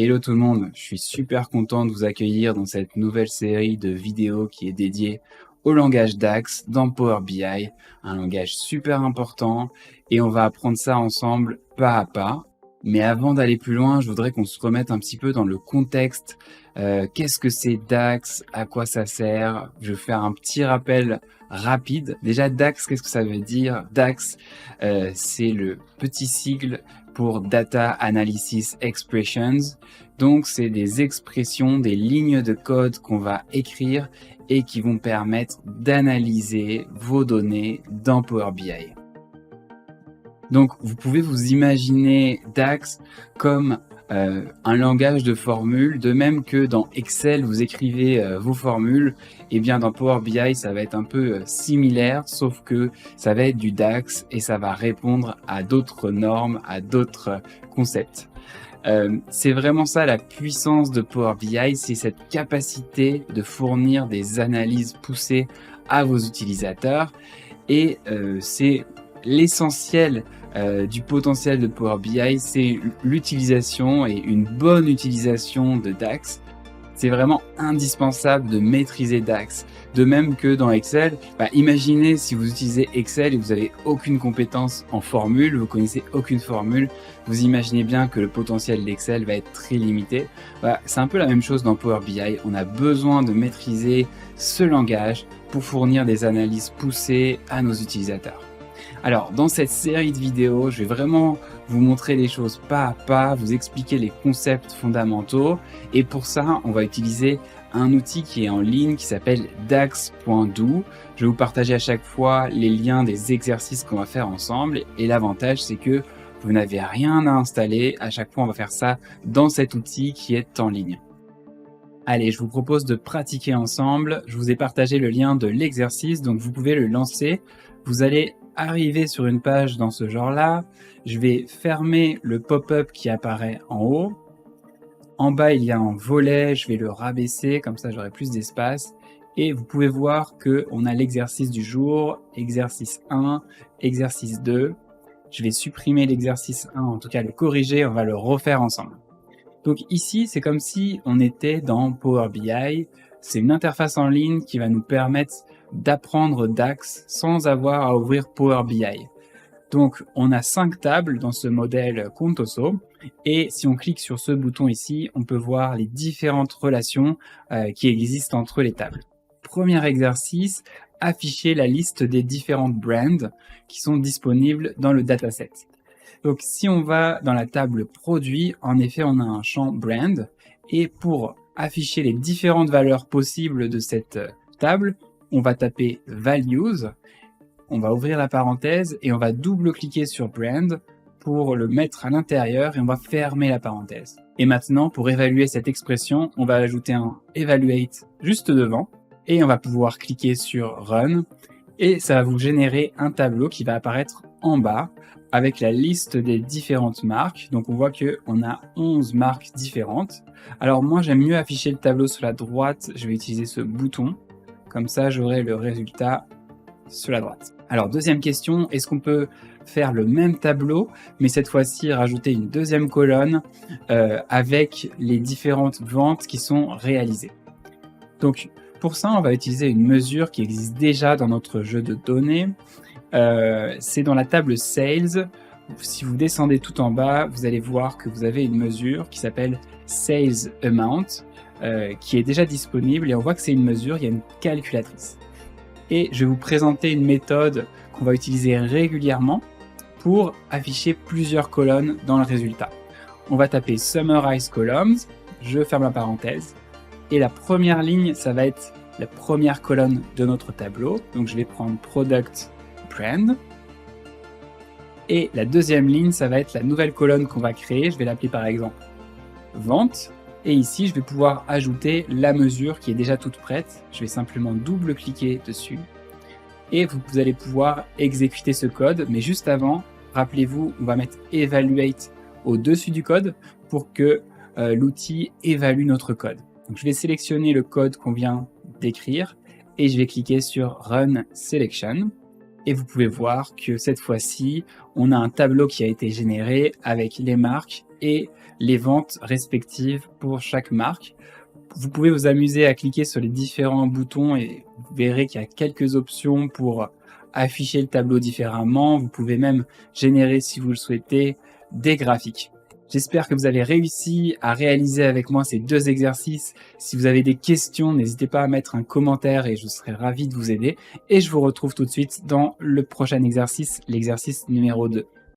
Hello tout le monde, je suis super content de vous accueillir dans cette nouvelle série de vidéos qui est dédiée au langage DAX dans Power BI, un langage super important et on va apprendre ça ensemble pas à pas. Mais avant d'aller plus loin, je voudrais qu'on se remette un petit peu dans le contexte. Qu'est-ce que c'est DAX? À quoi ça sert? Je vais faire un petit rappel rapide. Déjà, DAX, qu'est-ce que ça veut dire? DAX, c'est le petit sigle pour Data Analysis Expressions. Donc, c'est des expressions, des lignes de code qu'on va écrire et qui vont permettre d'analyser vos données dans Power BI. Donc, vous pouvez vous imaginer DAX comme un langage de formules, de même que dans Excel, vous écrivez vos formules, et bien dans Power BI, ça va être un peu similaire, sauf que ça va être du DAX et ça va répondre à d'autres normes, à d'autres concepts. C'est vraiment ça la puissance de Power BI, c'est cette capacité de fournir des analyses poussées à vos utilisateurs et c'est l'essentiel du potentiel de Power BI, c'est l'utilisation et une bonne utilisation de DAX. C'est vraiment indispensable de maîtriser DAX. De même que dans Excel, imaginez si vous utilisez Excel et vous n'avez aucune compétence en formule, vous connaissez aucune formule, vous imaginez bien que le potentiel d'Excel va être très limité. C'est un peu la même chose dans Power BI. On a besoin de maîtriser ce langage pour fournir des analyses poussées à nos utilisateurs. Alors, dans cette série de vidéos, je vais vraiment vous montrer les choses pas à pas, vous expliquer les concepts fondamentaux. Et pour ça, on va utiliser un outil qui est en ligne qui s'appelle dax.do. Je vais vous partager à chaque fois les liens des exercices qu'on va faire ensemble. Et l'avantage, c'est que vous n'avez rien à installer. À chaque fois, on va faire ça dans cet outil qui est en ligne. Allez, je vous propose de pratiquer ensemble. Je vous ai partagé le lien de l'exercice, donc vous pouvez le lancer. Vous allez arriver sur une page dans ce genre-là. Je vais fermer le pop-up qui apparaît en haut. En bas, il y a un volet. Je vais le rabaisser, comme ça j'aurai plus d'espace. Et vous pouvez voir qu'on a l'exercice du jour, exercice 1, exercice 2. Je vais supprimer l'exercice 1, en tout cas le corriger, on va le refaire ensemble. Donc ici, c'est comme si on était dans Power BI. C'est une interface en ligne qui va nous permettre d'apprendre DAX sans avoir à ouvrir Power BI. Donc, on a 5 tables dans ce modèle Contoso. Et si on clique sur ce bouton ici, on peut voir les différentes relations qui existent entre les tables. Premier exercice, afficher la liste des différentes brands qui sont disponibles dans le dataset. Donc, si on va dans la table produit, en effet, on a un champ brand. Et pour afficher les différentes valeurs possibles de cette table, on va taper values, on va ouvrir la parenthèse et on va double-cliquer sur brand pour le mettre à l'intérieur et on va fermer la parenthèse. Et maintenant, pour évaluer cette expression, on va ajouter un evaluate juste devant et on va pouvoir cliquer sur run et ça va vous générer un tableau qui va apparaître en bas avec la liste des différentes marques. Donc on voit qu'on a 11 marques différentes. Alors moi j'aime mieux afficher le tableau sur la droite, je vais utiliser ce bouton. Comme ça, j'aurai le résultat sur la droite. Alors, deuxième question, est-ce qu'on peut faire le même tableau, mais cette fois-ci rajouter une deuxième colonne avec les différentes ventes qui sont réalisées? Donc, pour ça, on va utiliser une mesure qui existe déjà dans notre jeu de données. C'est dans la table Sales. Si vous descendez tout en bas, vous allez voir que vous avez une mesure qui s'appelle Sales Amount. Qui est déjà disponible et on voit que c'est une mesure, il y a une calculatrice. Et je vais vous présenter une méthode qu'on va utiliser régulièrement pour afficher plusieurs colonnes dans le résultat. On va taper Summarize Columns, je ferme la parenthèse, et la première ligne, ça va être la première colonne de notre tableau. Donc je vais prendre Product Brand. Et la deuxième ligne, ça va être la nouvelle colonne qu'on va créer, je vais l'appeler par exemple Vente. Et ici, je vais pouvoir ajouter la mesure qui est déjà toute prête. Je vais simplement double-cliquer dessus. Et vous allez pouvoir exécuter ce code. Mais juste avant, rappelez-vous, on va mettre Evaluate au-dessus du code pour que l'outil évalue notre code. Donc, je vais sélectionner le code qu'on vient d'écrire et je vais cliquer sur Run Selection. Et vous pouvez voir que cette fois-ci, on a un tableau qui a été généré avec les marques et les ventes respectives pour chaque marque. Vous pouvez vous amuser à cliquer sur les différents boutons et vous verrez qu'il y a quelques options pour afficher le tableau différemment. Vous pouvez même générer, si vous le souhaitez, des graphiques. J'espère que vous avez réussi à réaliser avec moi ces 2 exercices. Si vous avez des questions, n'hésitez pas à mettre un commentaire et je serai ravi de vous aider. Et je vous retrouve tout de suite dans le prochain exercice, l'exercice numéro 2.